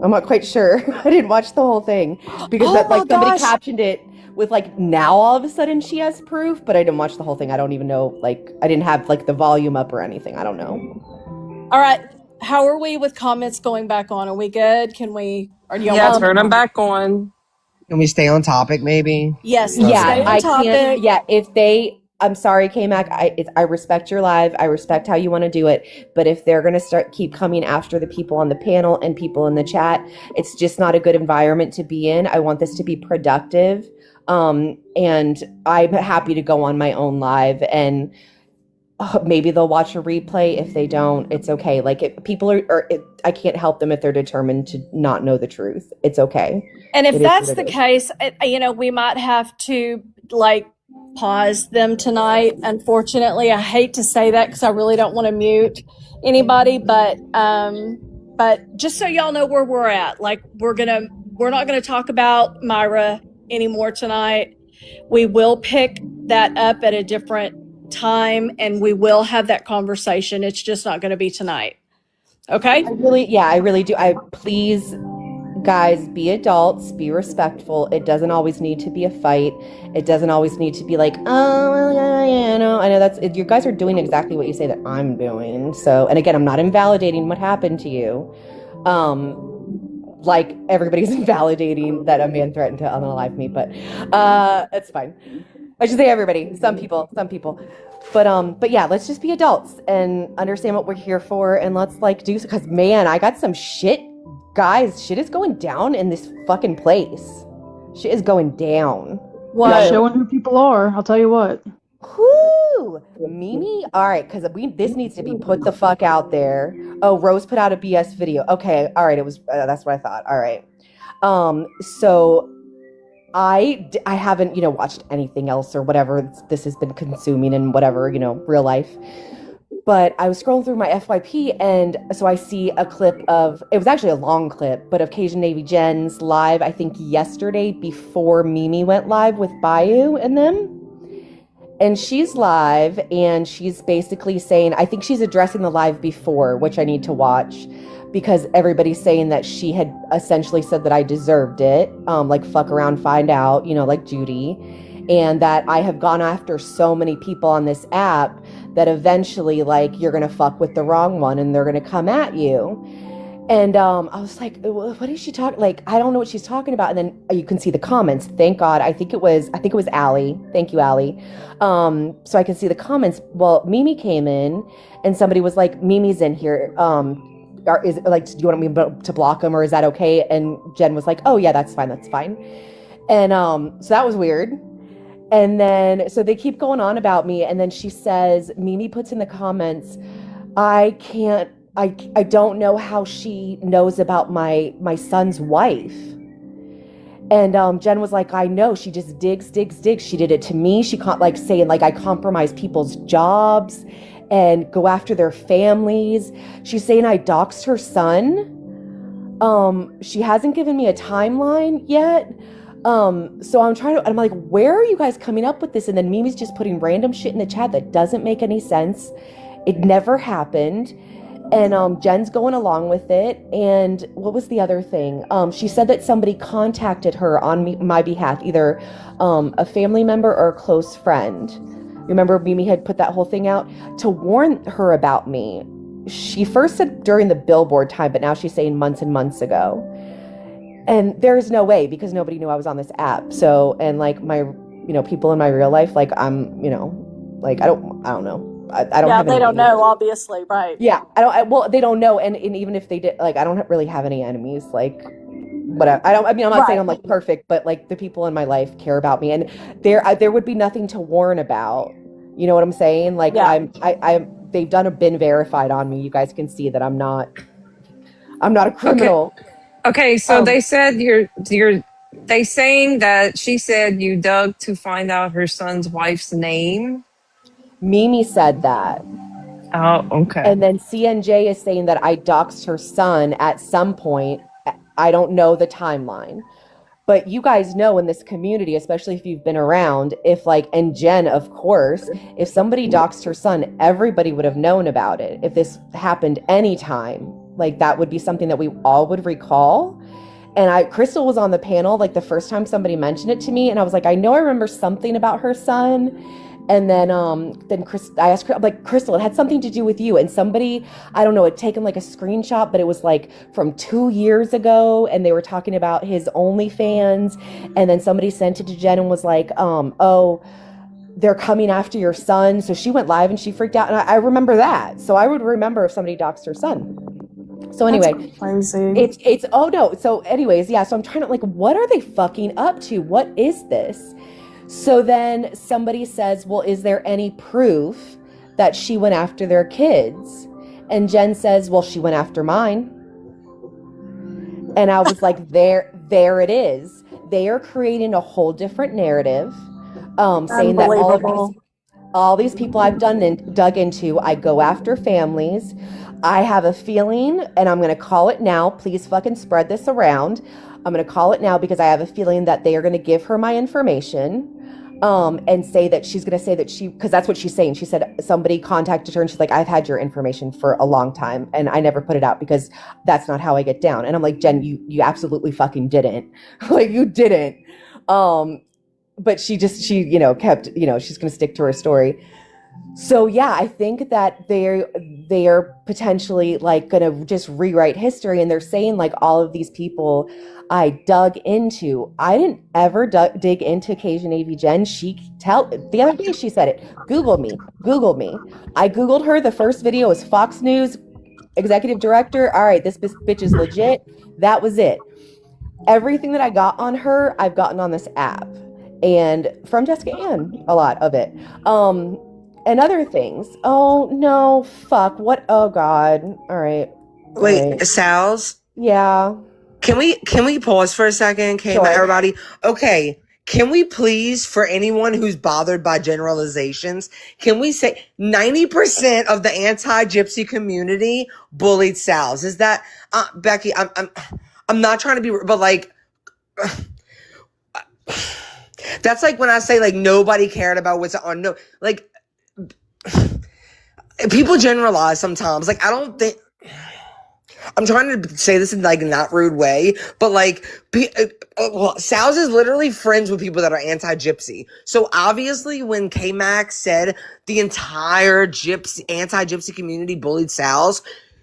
I'm not quite sure. I didn't watch the whole thing because Oh that my like somebody gosh. captioned it with like now all of a sudden she has proof, but I didn't watch the whole thing. I don't even know, like I didn't have like the volume up or anything. I don't know. All right. How are we with comments going back on? Are we good? Can we? Or do y'all Yeah, want to turn move them on? back on. Can we stay on topic, maybe? Yes. Let's Yeah, stay on I can't. topic. Yeah, if they, I'm sorry, Kmac. I respect your live. I respect how you want to do it. But if they're gonna keep coming after the people on the panel and people in the chat, it's just not a good environment to be in. I want this to be productive. And I'm happy to go on my own live and maybe they'll watch a replay. If they don't, it's okay. Like people are I can't help them if they're determined to not know the truth. It's okay. And if It is that's what the it is. case, we might have to like pause them tonight. Unfortunately, I hate to say that because I really don't want to mute anybody, but just so y'all know where we're at, like we're not gonna talk about Myra anymore tonight. We will pick that up at a different time and we will have that conversation. It's just not going to be tonight. Okay? I really do. I please, guys, be adults, be respectful. It doesn't always need to be a fight. It doesn't always need to be like, oh, well, yeah, no. I know you guys are doing exactly what you say that I'm doing. So, and again, I'm not invalidating what happened to you. Like everybody's invalidating that a man threatened to unalive me, but that's fine. I should say everybody. Some people. But yeah, let's just be adults and understand what we're here for, and let's like do. Because man, I got some shit, guys. Shit is going down in this fucking place. Shit is going down. What? Showing who people are. I'll tell you what. Whoo, Mimi. All right, because this needs to be put the fuck out there. Oh, Rose put out a BS video. Okay, all right. It was that's what I thought. All right. So I haven't, watched anything else or whatever this has been consuming in whatever, real life. But I was scrolling through my FYP and so I see a clip it was actually a long clip, but of Cajun Navy Jen's live, I think yesterday before Mimi went live with Bayou and them. And she's live and she's basically saying, I think she's addressing the live before, which I need to watch because everybody's saying that she had essentially said that I deserved it. Like fuck around, find out, like Judy. And that I have gone after so many people on this app that eventually like you're going to fuck with the wrong one and they're going to come at you. And I was like, what is she talking? Like, I don't know what she's talking about. And then you can see the comments. Thank God. I think it was Allie. Thank you, Allie. So I can see the comments. Well, Mimi came in and somebody was like, Mimi's in here. Is it like, do you want me to block him or is that okay? And Jen was like, oh yeah, that's fine. That's fine. And so that was weird. And then, so they keep going on about me. And then she says, Mimi puts in the comments, I don't know how she knows about my son's wife. And Jen was like, I know, she just digs. She did it to me. She can't like saying like I compromise people's jobs and go after their families. She's saying I doxed her son. She hasn't given me a timeline yet. So I'm like, where are you guys coming up with this? And then Mimi's just putting random shit in the chat that doesn't make any sense. It never happened. And Jen's going along with it. And what was the other thing? She said that somebody contacted her on my behalf, either a family member or a close friend. Remember, Mimi had put that whole thing out to warn her about me. She first said during the billboard time, but now she's saying months and months ago. And there's no way, because nobody knew I was on this app. So, and like my, people in my real life, like I'm, like I don't know. I don't have they any don't know, obviously, right? Yeah, well, they don't know, and even if they did, like, I don't really have any enemies, like, but I'm not saying I'm like perfect, but like the people in my life care about me, and there would be nothing to warn about. You know what I'm saying? Like, they've been verified on me. You guys can see that I'm not a criminal. Okay, so they said they saying that she said you dug to find out her son's wife's name. Mimi said that. Oh, okay. And then CNJ is saying that I doxed her son at some point. I don't know the timeline. But you guys know in this community, especially if you've been around, and Jen, of course, if somebody doxed her son, everybody would have known about it. If this happened anytime, like that would be something that we all would recall. And Crystal was on the panel, like the first time somebody mentioned it to me. And I was like, I know I remember something about her son. And then I asked her, like, Crystal, it had something to do with you. And somebody, I don't know, had taken like a screenshot, but it was like from 2 years ago. And they were talking about his OnlyFans. And then somebody sent it to Jen and was like, oh, they're coming after your son. So she went live and she freaked out. And I remember that. So I would remember if somebody doxed her son. So anyway, it's oh no. So anyways, yeah. So I'm trying to like, what are they fucking up to? What is this? So then somebody says, well, is there any proof that she went after their kids? And Jen says, well, she went after mine. And I was like, there it is. They are creating a whole different narrative, saying that all these people I've dug into, I go after families. I have a feeling, and I'm going to call it now. Please fucking spread this around. I'm going to call it now because I have a feeling that they are going to give her my information. And say that she's going to say that because that's what she's saying. She said somebody contacted her and she's like, I've had your information for a long time and I never put it out because that's not how I get down. And I'm like, Jen, you absolutely fucking didn't. Like, you didn't. But she kept, she's going to stick to her story. So yeah, I think that they are potentially like going to just rewrite history, and they're saying like all of these people I dug into. I didn't ever dig into Cajun AV Jen. The other day she said it. Google me. I Googled her. The first video was Fox News executive director. All right, this bitch is legit. That was it. Everything that I got on her, I've gotten on this app, and from Jessica Ann, a lot of it. And other things. Oh no, fuck. What? Oh God. All right. Wait, Sal's? Yeah. Can we pause for a second? Sure. Everybody? Okay. Can we please, for anyone who's bothered by generalizations, can we say 90% of the anti-gypsy community bullied Sal's? Is that, Becky, I'm not trying to be, but like, that's like when I say like nobody cared about what's on, no, like, people generalize sometimes. Like, I don't think, I'm trying to say this in like a not rude way, but like, Sal's is literally friends with people that are anti-gypsy. So obviously when Kmac said the entire anti-gypsy community bullied Sal's,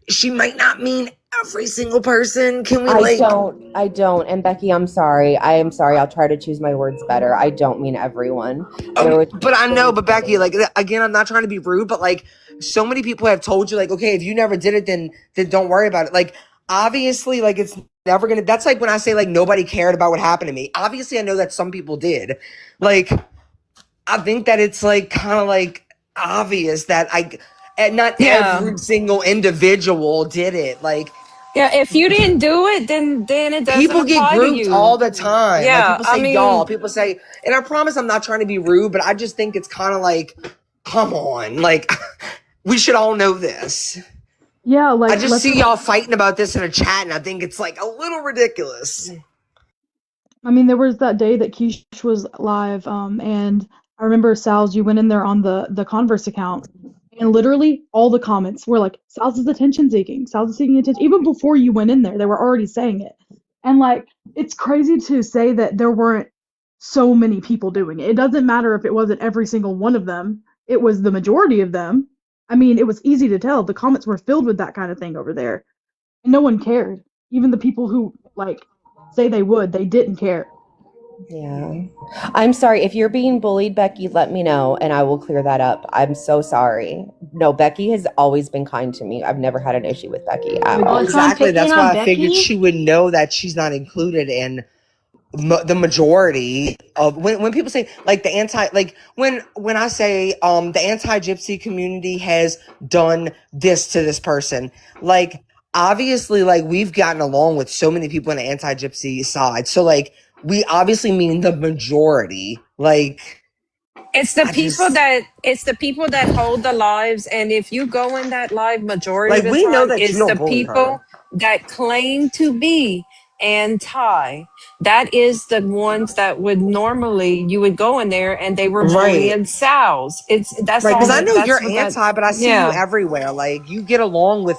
she might not mean every single person. Can we I don't. And Becky, I'm sorry. I'll try to choose my words better. I don't mean everyone. But I know, but Becky, like, again, I'm not trying to be rude, but like, so many people have told you, like, okay, if you never did it, then don't worry about it. Like, obviously, like, it's never gonna, that's like when I say, like, nobody cared about what happened to me. Obviously, I know that some people did. Like, I think that it's, like, kind of, like, obvious that not every single individual did it. Like, Yeah, if you didn't do it, then it doesn't People get apply to grouped you. all the time. Like, Yeah, people I say y'all, mean, people say, and I promise I'm not trying to be rude, but I just think it's kind of like, come on. Like, we should all know this. Yeah, like I just see y'all fighting about this in a chat, and I think it's like a little ridiculous. I mean, there was that day that Quiche was live, and I remember Sal's, you went in there on the Converse account, and literally all the comments were like, Sal's is attention seeking, Sal's is seeking attention. Even before you went in there, they were already saying it. And like, it's crazy to say that there weren't so many people doing it. It doesn't matter if it wasn't every single one of them, it was the majority of them. I mean, it was easy to tell. The comments were filled with that kind of thing over there. And no one cared. Even the people who like say they would, they didn't care. Yeah. I'm sorry. If you're being bullied, Becky, let me know and I will clear that up. I'm so sorry. No, Becky has always been kind to me. I've never had an issue with Becky at Well, all. Exactly. That's why I figured Becky? she would know that she's not included in the majority of when people say like the anti, like when I say the anti-gypsy community has done this to this person, like obviously like we've gotten along with so many people on the anti-gypsy side, so like we obviously mean the majority. Like it's the I people just that hold the lives, and if you go in that live, majority like of the we know time, that you it's don't the bully her. people that claim to be anti. That is the ones that would normally you would go in there and they were Right. bullying sows. That's Right, because all I that. know That's you're what that. anti, but I see you Yeah. everywhere. Like you get along with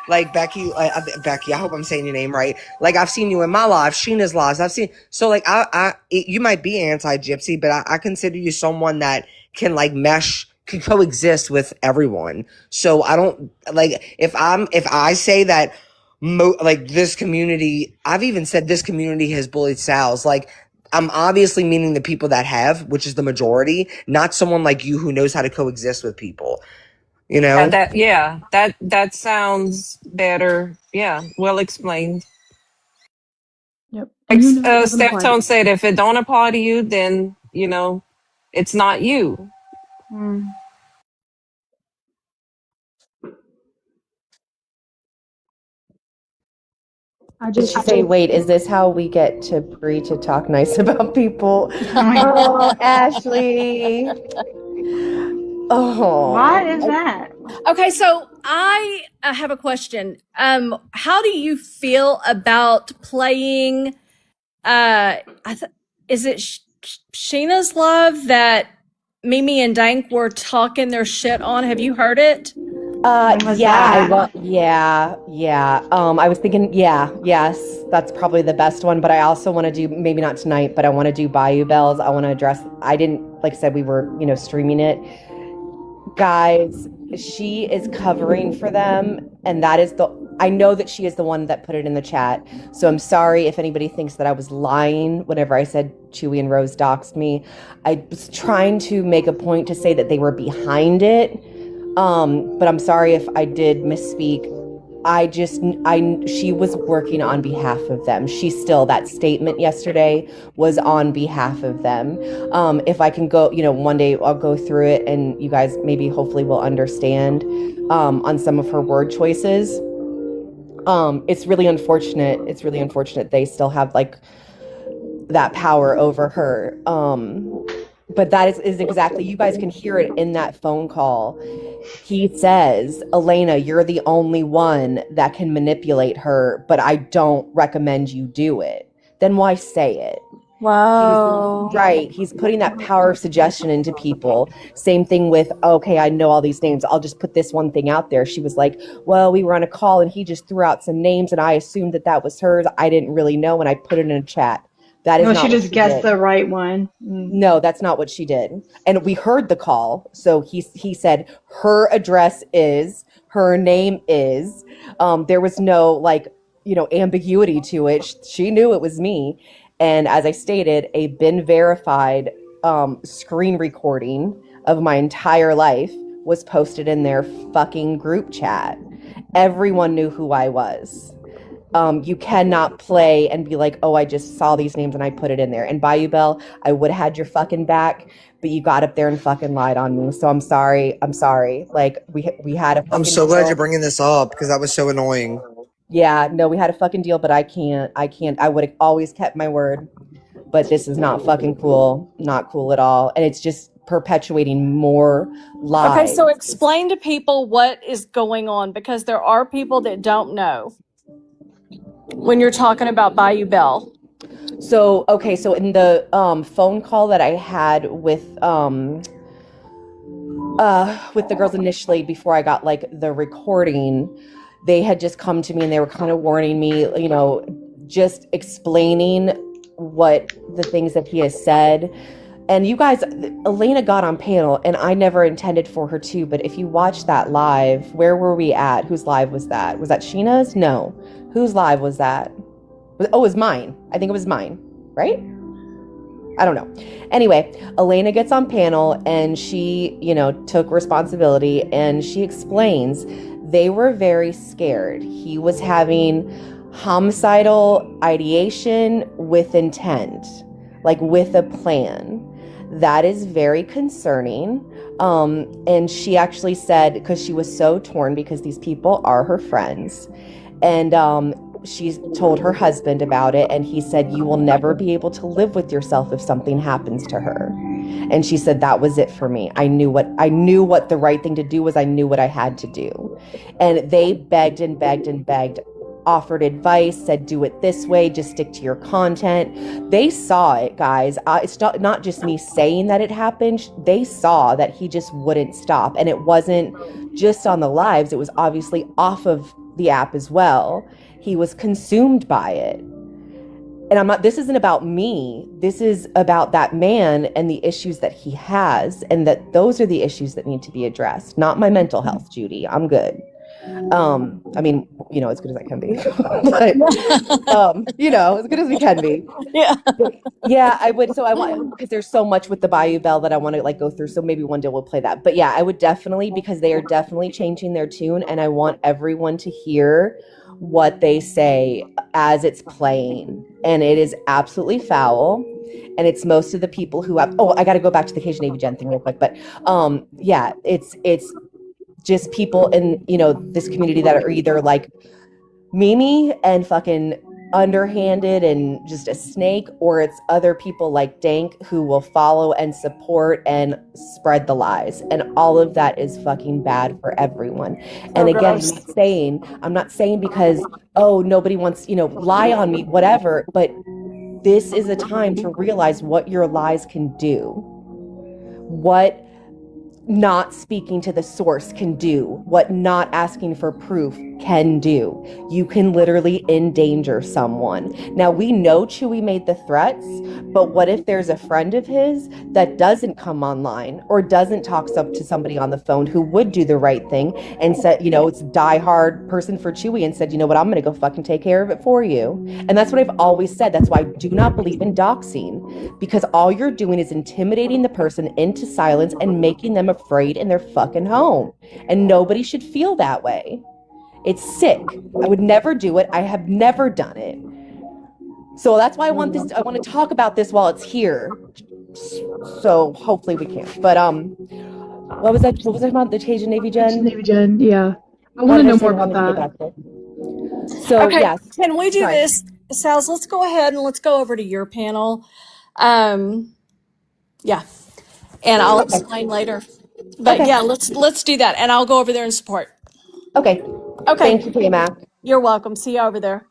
like Becky. Becky, I hope I'm saying your name right. Like I've seen you in my life, Sheena's lives. I've seen so like you might be anti-gypsy, but I consider you someone that can like can coexist with everyone. So I don't like if I say that. Like this community, I've even said this community has bullied Sal's. Like I'm obviously meaning the people that have, which is the majority, not someone like you who knows how to coexist with people. You know? That sounds better. Yeah, well explained. Yep. Like And you know it doesn't Steph apply to Tone you. said, if it don't apply to you, then it's not you. Mm. I Did she just say, wait, is this how we get to Bree to talk nice about people? Oh my Oh, god. Ashley. Why is Oh. that? Okay, so I have a question. How do you feel about playing? Is it Sheena's Love that Mimi and Dank were talking their shit on? Have you heard it? When was Yeah, I that? love, yeah. I was thinking, yes, that's probably the best one, but I also want to do, maybe not tonight, but I want to do Bayou Bells. I want to address, I didn't, like I said, we were, streaming it. Guys, she is covering for them, and I know that she is the one that put it in the chat. So I'm sorry if anybody thinks that I was lying whenever I said Chewy and Rose doxed me. I was trying to make a point to say that they were behind it. But I'm sorry if I did misspeak. She was working on behalf of them. That statement yesterday was on behalf of them. If I can go, one day I'll go through it and you guys maybe hopefully will understand, on some of her word choices. It's really unfortunate. It's really unfortunate they still have like that power over her. But that is exactly, you guys can hear it in that phone call. He says, Elena, you're the only one that can manipulate her, but I don't recommend you do it. Then why say it? Wow. He's putting that power of suggestion into people. Same thing with, okay, I know all these names. I'll just put this one thing out there. She was like, well, we were on a call and he just threw out some names and I assumed that was hers. I didn't really know and I put it in a chat. That is No, not she what just she guessed did. the right one. Mm. No, that's not what she did. And we heard the call. So he said her address is, her name is. There was no ambiguity to it. She knew it was me. And as I stated, a been verified screen recording of my entire life was posted in their fucking group chat. Everyone knew who I was. You cannot play and be like, oh, I just saw these names and I put it in there. And Bayou Bell, I would have had your fucking back, but you got up there and fucking lied on me. So I'm sorry. Like we had a fucking I'm so glad deal. you're bringing this up because that was so annoying. Yeah, no, we had a fucking deal, but I can't. I would have always kept my word, but this is not fucking cool. Not cool at all. And it's just perpetuating more lies. Okay, so explain to people what is going on, because there are people that don't know when you're talking about Bayou Bell. So, okay, so in the phone call that I had with the girls initially before I got like the recording, they had just come to me and they were kind of warning me, you know, just explaining what the things that he has said. And you guys, Elena got on panel and I never intended for her to, but if you watch that live, where were we at? Whose live was that? Was that Sheena's? No. Whose live was that? Oh, it was mine. I think it was mine, right? I don't know. Anyway, Elena gets on panel and she, you know, took responsibility and she explains they were very scared. He was having homicidal ideation with intent, like with a plan. That is very concerning. And she actually said, because she was so torn because these people are her friends. And she told her husband about it, and he said, you will never be able to live with yourself if something happens to her. And she said, that was it for me. I knew what the right thing to do was. I knew what I had to do. And they begged and begged and begged, offered advice, said, do it this way, just stick to your content. They saw it, guys. It's not just me saying that it happened. They saw that he just wouldn't stop. And it wasn't just on the lives. It was obviously off of the app as well. He was consumed by it. And this isn't about me. This is about that man and the issues that he has, and that those are the issues that need to be addressed, not my mental health, Judy. I'm good. I mean, you know, as good as I can be, but, you know, as good as we can be. Yeah. Yeah, I would. So I want, because there's so much with the Bayou Bell that I want to like go through. So maybe one day we'll play that. But yeah, I would definitely, because they are definitely changing their tune, and I want everyone to hear what they say as it's playing. And it is absolutely foul. And it's most of the people who have, oh, I got to go back to the Cajun Navy Gen thing real quick. But yeah, it's just people in, you know, this community that are either like Mimi and fucking underhanded and just a snake, or it's other people like Dank who will follow and support and spread the lies. And all of that is fucking bad for everyone. And again, I'm not saying because, oh, nobody wants, you know, lie on me, whatever, but this is a time to realize what your lies can do, what not speaking to the source can do, what not asking for proof can do. You can literally endanger someone. Now, we know Chewy made the threats, but what if there's a friend of his that doesn't come online or doesn't talk up to somebody on the phone who would do the right thing and said, you know, it's a diehard person for Chewy and said, you know what, I'm going to go fucking take care of it for you. And that's what I've always said. That's why I do not believe in doxing, because all you're doing is intimidating the person into silence and making them afraid in their fucking home. And nobody should feel that way. It's sick. I would never do it. I have never done it. So that's why I want to talk about this while it's here. So hopefully we can. But what was that about the Cajun Navy Gen? Navy Gen, yeah. I want to know more about that. So okay, yes. Can we do this, Sals? Let's go ahead and let's go over to your panel. Yeah, and I'll explain later. But yeah, let's do that, and I'll go over there and support. Okay. Okay. Thank you, Kmac. You're welcome. See you over there.